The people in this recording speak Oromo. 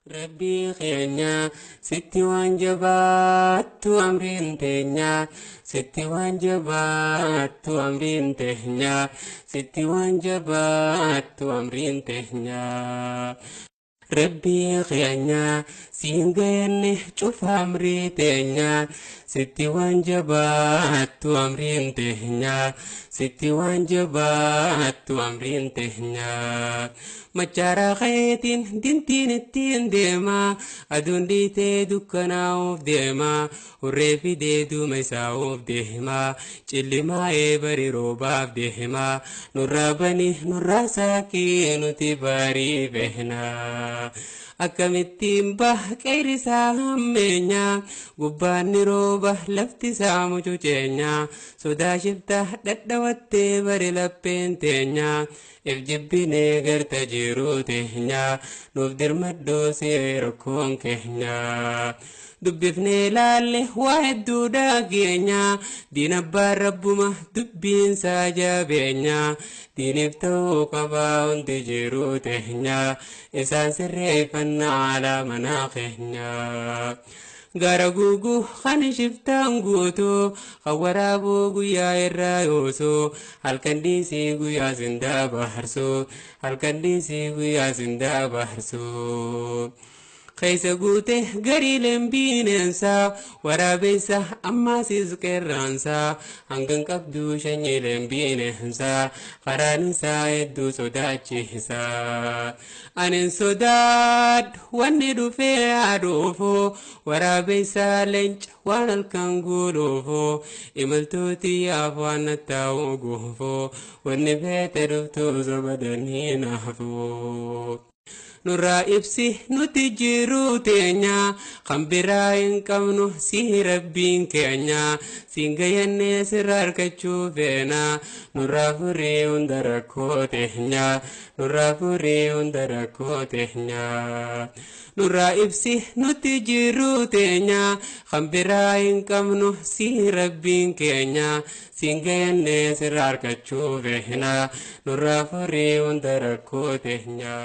Rabbi keenya sitti waan jabaattu amriin teenya sitti waan jabaattu amriin teenya sitti waan jabaattu amriin teenya Rabbi keenya siin gayanne cufa amrii teenya sitti waan jabaattu amriin teenya sitti waan jabaattu amriin teenya Machara khaytin dintin ittiin deema aduun dhiitee dukkanaa'uuf deema hurreefi deedu maysaa'uuf deema cillimaa'ee bari roobaaf deema nurraa bani nurraa saakii nuti barii behnaa Akkamittiin qeerisaa hammeenya gubbaanni rooba laftisaa mucuceenya sodaa shiftaa dhadhawattee bari lapheen teenya if jibbinee garta jiruu teenya nuuf dirmaddoo see rakkoon keenya dubbifnee laalle waa hedduudha keenya diinabbaan rabbuma dubbiinsaa jabeenya diiniif ta'uu qabaa hundi jiruu teenya isaan sirreeffannaa alaa manaa keenya gara gugu kan shiftaan guutuu kan waraabuu guyyaa irraa yoosuu halkan dhiisii guyyaa sindaa baharsuu halkan dhiisii guyyaa sindaa baharsuu Keessa guute garii lembineensaa waraabessa ammasis qeerransaa hangan qabdu shanyii lembineensaa karaan isaa hedduu sodaachisaa anin sodaadhu wanni dhufee aduufoo waraabessa leenca waan halkan guuluufoo imaltooti afaan nattaa'uu guufoo wanni feete dhuftuu sobadanii naafoo Nurraa ibsi nuti jiruu teenya kan biraa hin qabnu si rabbiin keenya siin gayannee sirra argachuu feena nurraa furii hunda rakkoo teenya nurraa furii hunda rakkoo teenya nurraa ibsi nuti jiruu teenya kan biraa hin qabnu si rabbiin keenya siin gayannee sirra argachuu feena nurraa furii hunda rakkoo teenya